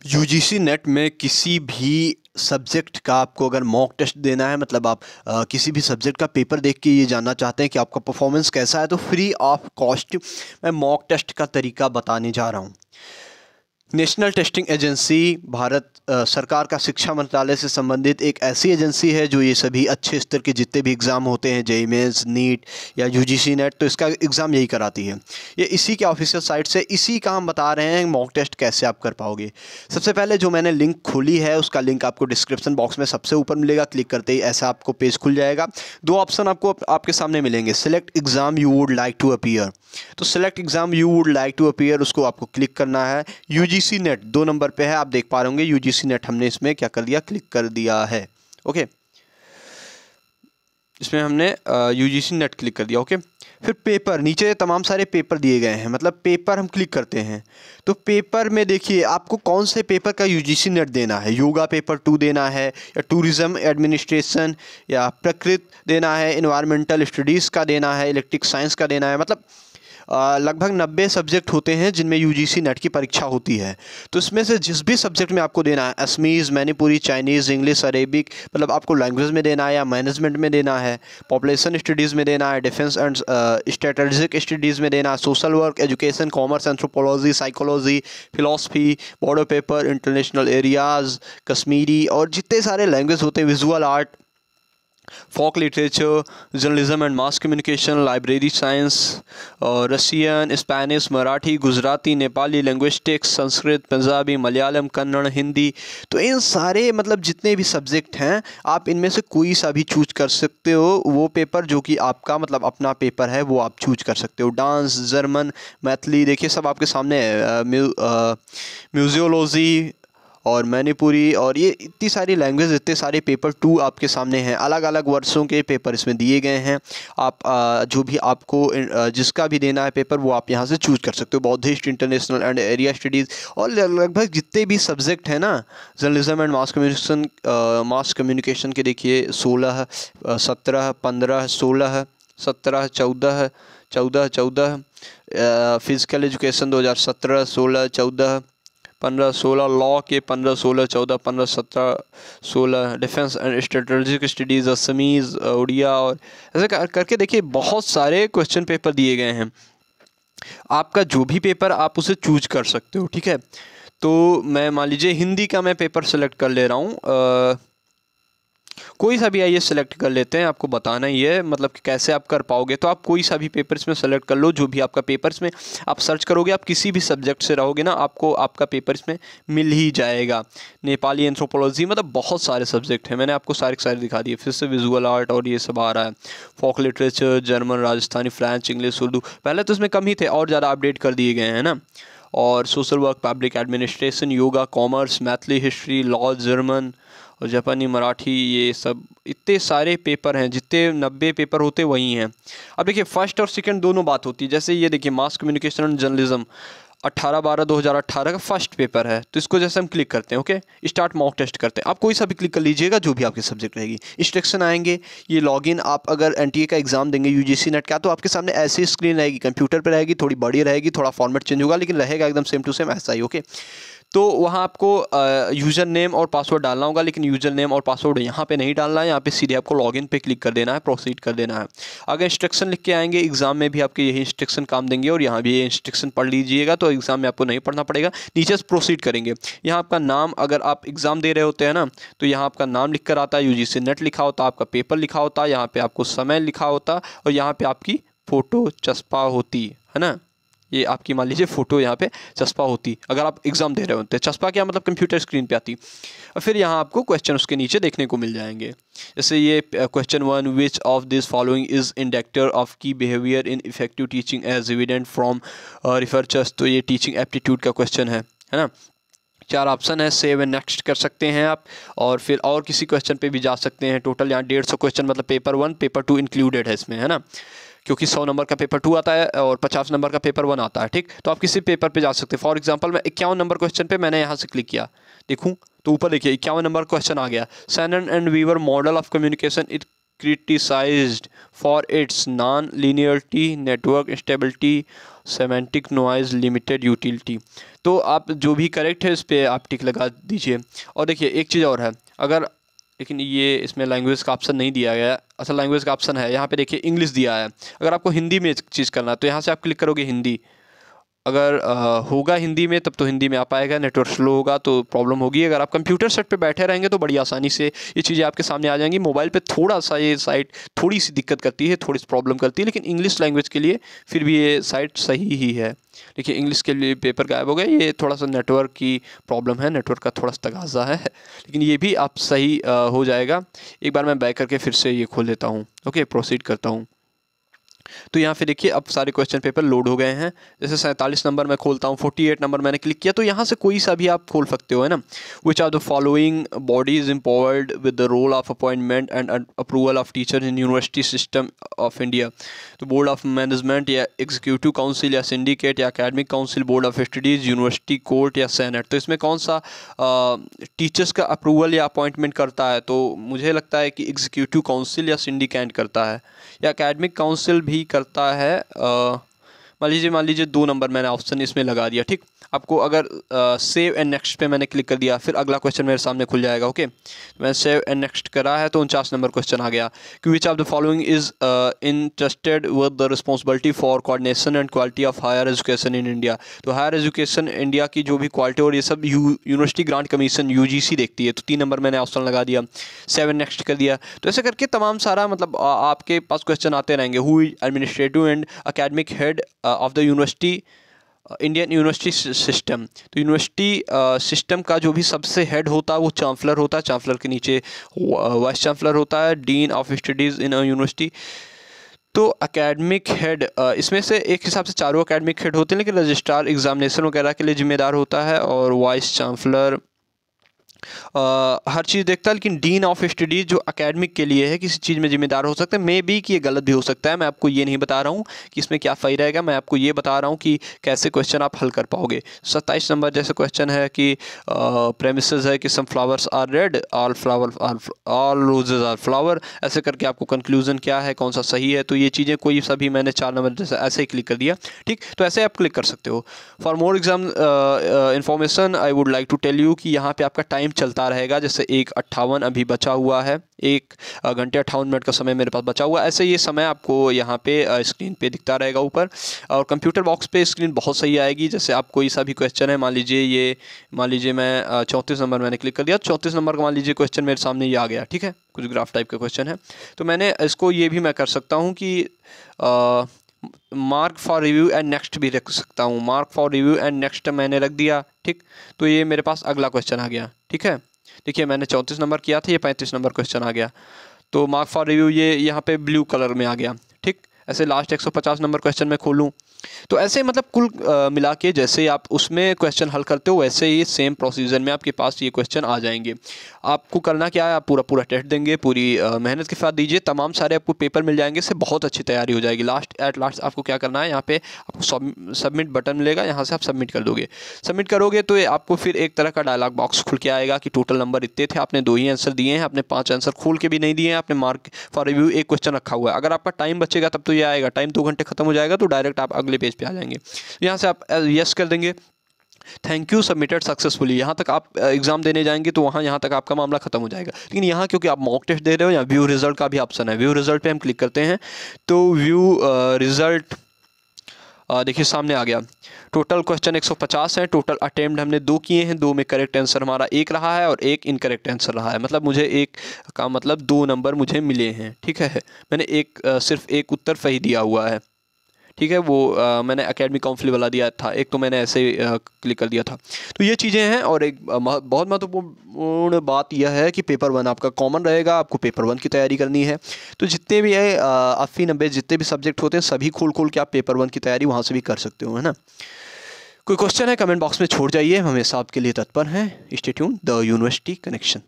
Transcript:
UGC net में किसी भी सब्जेक्ट का आपको अगर मॉक टेस्ट देना है, मतलब आप किसी भी सब्जेक्ट का पेपर देख के ये जानना चाहते हैं कि आपका परफॉर्मेंस कैसा है, तो फ्री ऑफ कॉस्ट मैं मॉक टेस्ट का तरीका बताने जा रहा हूँ। नेशनल टेस्टिंग एजेंसी भारत सरकार का शिक्षा मंत्रालय से संबंधित एक ऐसी एजेंसी है जो ये सभी अच्छे स्तर के जितने भी एग्ज़ाम होते हैं, जेईई मेंस, नीट या यूजीसी नेट, तो इसका एग्ज़ाम यही कराती है। ये इसी के ऑफिशियल साइट से इसी का हम बता रहे हैं मॉक टेस्ट कैसे आप कर पाओगे। सबसे पहले जो मैंने लिंक खोली है उसका लिंक आपको डिस्क्रिप्शन बॉक्स में सबसे ऊपर मिलेगा। क्लिक करते ही ऐसा आपको पेज खुल जाएगा। दो ऑप्शन आपको आपके सामने मिलेंगे, select exam you would like to appear. तो select exam you would like to appear, उसको आपको क्लिक करना है। यूजीसी नेट 2 नंबर पे है, आप देख पा रहे होंगे यूजीसी नेट हमने इसमें क्या कर दिया, क्लिक कर दिया है। ओके, इसमें हमने यूजीसी नेट क्लिक कर दिया। ओके, फिर पेपर, नीचे तमाम सारे पेपर दिए गए हैं, मतलब पेपर हम क्लिक करते हैं तो पेपर में देखिए आपको कौन से पेपर का यूजीसी नेट देना है। योगा पेपर 2 देना है, या टूरिज्म एडमिनिस्ट्रेशन या प्रकृति देना है, इन्वायरमेंटल स्टडीज़ का देना है, इलेक्ट्रिक साइंस का देना है। मतलब लगभग 90 सब्जेक्ट होते हैं जिनमें यूजीसी नेट की परीक्षा होती है। तो इसमें से जिस भी सब्जेक्ट में आपको देना है, Assamese, Manipuri, Chinese, English, Arabic, मतलब आपको लैंग्वेज में देना है या मैनेजमेंट में देना है, पॉपुलेशन स्टडीज़ में देना है, डिफेंस एंड स्ट्रेटेजिक स्टडीज़ में देना है, social work, education, commerce, anthropology, psychology, philosophy, border paper, international areas, Kashmiri, और जितने सारे लैंग्वेज होते हैं, visual art, folk literature, journalism and mass communication, library science, Russian, Spanish, Marathi, Gujarati, Nepali, linguistics, Sanskrit, Punjabi, Malayalam, Kannada, Hindi. तो इन सारे मतलब जितने भी सब्जेक्ट हैं आप इनमें से कोई सा भी चूज कर सकते हो। वो पेपर जो कि आपका मतलब अपना पेपर है वो आप चूज कर सकते हो। डांस, जर्मन, मैथिली, देखिए सब आपके सामने है, म्यूजियोलॉजी और मणिपुरी, और ये इतनी सारी लैंग्वेज, इतने सारे पेपर 2 आपके सामने हैं। अलग अलग वर्षों के पेपर इसमें दिए गए हैं। आप जो भी आपको जिसका भी देना है पेपर वो आप यहाँ से चूज कर सकते हो। Buddhist, international and area studies, और लगभग जितने भी सब्जेक्ट हैं ना, जर्नलिज्म एंड मास कम्युनिकेशन के देखिए 16, 17, 15, 16, 17, 14, 14, 14, फिजिकल एजुकेशन 2017, 16, 14, 15, 16, लॉ के 15, 16, 14, 15, 17, 16, defence and strategic studies, Assamese, Oriya, और ऐसे करके देखिए बहुत सारे क्वेश्चन पेपर दिए गए हैं। आपका जो भी पेपर आप उसे चूज कर सकते हो, ठीक है। तो मैं मान लीजिए हिंदी का मैं पेपर सेलेक्ट कर ले रहा हूँ, कोई सा भी आइए सेलेक्ट कर लेते हैं। आपको बताना ही है मतलब कि कैसे आप कर पाओगे। तो आप कोई सा भी पेपर इसमें सेलेक्ट कर लो, जो भी आपका पेपर इसमें आप सर्च करोगे, आप किसी भी सब्जेक्ट से रहोगे ना, आपको आपका पेपर इसमें मिल ही जाएगा। नेपाली, एंथ्रोपोलॉजी, मतलब बहुत सारे सब्जेक्ट हैं, मैंने आपको सारे के सारे दिखा दिए। फिर से विजुअल आर्ट और ये सब आ रहा है, folk literature, German, Rajasthani, French, English, Urdu. पहले तो इसमें कम ही थे और ज़्यादा अपडेट कर दिए गए हैं ना। और social work, public administration, yoga, commerce, Maithili, history, law, German और जापानी, मराठी, ये सब इतने सारे पेपर हैं, जितने 90 पेपर होते वही हैं। अब देखिए फर्स्ट और सेकंड दोनों बात होती है। जैसे ये देखिए मास कम्युनिकेशन एंड जर्नलिज्म 18/12/2018 का फर्स्ट पेपर है, तो इसको जैसे हम क्लिक करते हैं, ओके, स्टार्ट मॉक टेस्ट करते हैं। आप कोई सा भी क्लिक कर लीजिएगा, जो भी आपके सब्जेक्ट रहेगी। इंस्ट्रक्शन आएंगे, ये लॉगिन, आप अगर एनटीए का एग्जाम देंगे यूजीसी नेट का, तो आपके सामने ऐसी स्क्रीन रहेगी, कंप्यूटर पर रहेगी, थोड़ी बड़ी रहेगी, थोड़ा फॉर्मेट चेंज होगा, लेकिन रहेगा एकदम सेम टू सेम ऐसा ही। ओके, तो वहाँ आपको यूज़र नेम और पासवर्ड डालना होगा, लेकिन यूज़र नेम और पासवर्ड यहाँ पे नहीं डालना है, यहाँ पे सीधे आपको लॉगिन पे क्लिक कर देना है, प्रोसीड कर देना है। अगर इंस्ट्रक्शन लिख के आएंगे एग्जाम में भी आपके यही इंस्ट्रक्शन काम देंगे, और यहाँ भी ये इंस्ट्रक्शन पढ़ लीजिएगा, तो एग्जाम में आपको नहीं पढ़ना पड़ेगा। नीचे से प्रोसीड करेंगे, यहाँ आपका नाम, अगर आप एग्जाम दे रहे होते हैं ना, तो यहाँ आपका नाम लिख कर आता है, यूजीसी नेट लिखा होता, आपका पेपर लिखा होता, यहाँ पे आपको समय लिखा होता, और यहाँ पे आपकी फ़ोटो चस्पा होती है ना। ये आपकी मान लीजिए फ़ोटो यहाँ पे चस्पा होती अगर आप एग्ज़ाम दे रहे होते। चस्पा क्या मतलब, कंप्यूटर स्क्रीन पे आती। और फिर यहाँ आपको क्वेश्चन उसके नीचे देखने को मिल जाएंगे। जैसे ये question 1, which of this following is indicator of key behaviour in effective teaching as evident from researchers. तो ये टीचिंग एप्टीट्यूड का क्वेश्चन है ना। 4 ऑप्शन है, सेव एंड नेक्स्ट कर सकते हैं आप, और फिर और किसी क्वेश्चन पे भी जा सकते हैं। टोटल यहाँ 150 क्वेश्चन, मतलब पेपर 1 पेपर 2 इंक्लूडेड है इसमें, है ना, क्योंकि 100 नंबर का पेपर 2 आता है और 50 नंबर का पेपर 1 आता है, ठीक। तो आप किसी पेपर पे जा सकते हैं। फॉर एग्जांपल मैं 51 नंबर क्वेश्चन पे मैंने यहाँ से क्लिक किया, देखूँ तो ऊपर देखिए 51 नंबर क्वेश्चन आ गया, Shannon and Weaver model of communication criticized for its non-linearity, network instability, semantic noise, limited utility। तो आप जो भी करेक्ट है इस पर आप टिक लगा दीजिए। और देखिए एक चीज़ और है, अगर लेकिन ये इसमें लैंग्वेज का ऑप्शन नहीं दिया गया है, असल लैंग्वेज का ऑप्शन है यहाँ पे, देखिए इंग्लिश दिया है। अगर आपको हिंदी में चीज़ करना है तो यहाँ से आप क्लिक करोगे हिंदी, अगर होगा हिंदी में तब तो हिंदी में आ पाएगा, नेटवर्क स्लो होगा तो प्रॉब्लम होगी। अगर आप कंप्यूटर सेट पे बैठे रहेंगे तो बड़ी आसानी से ये चीज़ें आपके सामने आ जाएंगी। मोबाइल पे थोड़ा सा ये साइट थोड़ी सी दिक्कत करती है, थोड़ी सी प्रॉब्लम करती है, लेकिन इंग्लिश लैंग्वेज के लिए फिर भी ये साइट सही ही है। देखिए इंग्लिश के लिए पेपर गायब हो गया, ये थोड़ा सा नेटवर्क की प्रॉब्लम है, नेटवर्क का थोड़ा सा तगाजा है, लेकिन ये भी आप सही हो जाएगा। एक बार मैं बैक करके फिर से ये खोल लेता हूँ। ओके, प्रोसीड करता हूँ। तो यहाँ पे देखिए अब सारे क्वेश्चन पेपर लोड हो गए हैं। जैसे 47 नंबर मैं खोलता हूँ, 48 नंबर मैंने क्लिक किया, तो यहाँ से कोई सा भी आप खोल सकते हो, है ना। Which are the following bodies empowered with the role of appointment and approval of teacher in university system of India. तो बोर्ड ऑफ मैनेजमेंट या एग्जीक्यूटिव काउंसिल या सिंडिकेट या academic council, board of studies, university court या senate. तो इसमें कौन सा teachers का अप्रूवल या अपॉइंटमेंट करता है? तो मुझे लगता है कि एग्जीक्यूटिव काउंसिल या सिंडिकेट करता है, या अकेडमिक काउंसिल भी करता है। मान लीजिए 2 नंबर मैंने ऑप्शन इसमें लगा दिया। ठीक, आपको अगर सेव एंड नेक्स्ट पे मैंने क्लिक कर दिया, फिर अगला क्वेश्चन मेरे सामने खुल जाएगा। ओके, मैंने सेव एंड नेक्स्ट करा है तो 49 नंबर क्वेश्चन आ गया कि which of the following is interested with the responsibility for coordination and quality of higher education in India. तो हायर एजुकेशन इंडिया की जो भी क्वालिटी और ये सब यूनिवर्सिटी ग्रांट कमीशन UGC देखती है। तो 3 नंबर मैंने ऑप्शन लगा दिया, 7 नेक्स्ट कर दिया। तो ऐसे करके तमाम सारा मतलब आपके पास क्वेश्चन आते रहेंगे। Who is administrative and academic head of the university Indian university system. तो यूनिवर्सिटी सिस्टम का जो भी सबसे हेड होता है वो चांसलर होता है, चांसलर के नीचे वाइस चांसलर होता है, dean of studies in university. तो एकेडमिक हेड इसमें से एक हिसाब से चारों एकेडमिक हेड होते हैं, लेकिन रजिस्ट्रार एग्जामिनेशन वगैरह के लिए जिम्मेदार होता है, और वाइस चांसलर हर चीज़ देखता है। लेकिन डीन ऑफ स्टडीज़ जो एकेडमिक के लिए है, किसी चीज़ में जिम्मेदार हो सकता है। मे बी कि ये गलत भी हो सकता है, मैं आपको ये नहीं बता रहा हूँ कि इसमें क्या फ़ायदा रहेगा, मैं आपको ये बता रहा हूँ कि कैसे क्वेश्चन आप हल कर पाओगे। 27 नंबर जैसे क्वेश्चन है कि प्रेमिसेस है कि some flowers are red, all roses are flower, ऐसे करके आपको कंक्लूजन क्या है, कौन सा सही है। तो ये चीज़ें कोई सा भी मैंने 4 नंबर जैसे ऐसे ही क्लिक कर दिया। ठीक, तो ऐसे आप क्लिक कर सकते हो। For more exam information I would like to tell you कि यहाँ पे आपका टाइम चलता रहेगा। जैसे 1:58 अभी बचा हुआ है, 1 घंटे 58 मिनट का समय मेरे पास बचा हुआ है। ऐसे ये समय आपको यहाँ पे स्क्रीन पे दिखता रहेगा ऊपर, और कंप्यूटर बॉक्स पे स्क्रीन बहुत सही आएगी। जैसे आप कोई सा भी क्वेश्चन है, मान लीजिए मैं 34 नंबर मैंने क्लिक कर दिया, 34 नंबर का मान लीजिए क्वेश्चन मेरे सामने ये आ गया। ठीक है, कुछ ग्राफ टाइप का क्वेश्चन है, तो मैंने इसको ये भी मैं कर सकता हूँ कि mark for review and next भी रख सकता हूँ। Mark for review and next मैंने रख दिया। ठीक, तो ये मेरे पास अगला क्वेश्चन आ गया। ठीक है, देखिए मैंने 34 नंबर किया था, ये 35 नंबर क्वेश्चन आ गया। तो मार्क फॉर रिव्यू ये यहाँ पे ब्लू कलर में आ गया। ठीक, ऐसे लास्ट 150 नंबर क्वेश्चन में खोलूँ तो ऐसे मतलब कुल मिला के जैसे आप उसमें क्वेश्चन हल करते हो, वैसे ही सेम प्रोसीजर में आपके पास ये क्वेश्चन आ जाएंगे। आपको करना क्या है, आप पूरा टेस्ट देंगे, पूरी मेहनत के साथ दीजिए, तमाम सारे आपको पेपर मिल जाएंगे, इससे बहुत अच्छी तैयारी हो जाएगी। एट लास्ट आपको क्या करना है, यहाँ पे आपको सबमिट बटन मिलेगा, यहाँ से आप सबमिट कर दोगे। सबमिट करोगे तो आपको फिर एक तरह का डायलॉग बॉक्स खुल के आएगा कि टोटल नंबर इतने थे, आपने 2 ही आंसर दिए हैं, आपने 5 आंसर खोल के भी नहीं दिए हैं, आपने मार्क फॉर रिव्यू एक क्वेश्चन रखा हुआ है। अगर आपका टाइम बचेगा तब तो ये आएगा, टाइम 2 घंटे खत्म हो जाएगा तो डायरेक्ट आप अगले पेज पे आ जाएंगे। यहाँ से आप यस कर देंगे, थैंक यू सबमिटेड सक्सेसफुली। यहाँ तक आप एग्जाम देने जाएंगे तो यहाँ तक आपका मामला खत्म हो जाएगा। लेकिन यहाँ क्योंकि आप मॉक टेस्ट दे रहे हो, यहाँ व्यू रिजल्ट का भी ऑप्शन है। व्यू रिजल्ट पे हम क्लिक करते हैं तो व्यू रिजल्ट देखिए सामने आ गया। टोटल क्वेश्चन 150 है, टोटल अटेम्प्ट हमने 2 किए हैं, 2 में करेक्ट आंसर हमारा 1 रहा है और 1 इनकरेक्ट आंसर रहा है। मतलब मुझे 1 का मतलब 2 नंबर मुझे मिले हैं। ठीक है, मैंने सिर्फ एक उत्तर सही दिया हुआ है। ठीक है, वो मैंने एकेडमिक काउंसिल वाला दिया था, एक तो मैंने ऐसे क्लिक कर दिया था। तो ये चीज़ें हैं, और एक बहुत महत्वपूर्ण बात यह है कि पेपर 1 आपका कॉमन रहेगा, आपको पेपर 1 की तैयारी करनी है। तो जितने भी है 80-90 जितने भी सब्जेक्ट होते हैं सभी खोल के आप पेपर 1 की तैयारी वहाँ से भी कर सकते हो, है ना। कोई क्वेश्चन है कमेंट बॉक्स में छोड़ जाइए, हम हमेशा आपके लिए तत्पर हैं। Stay tuned, the university connection.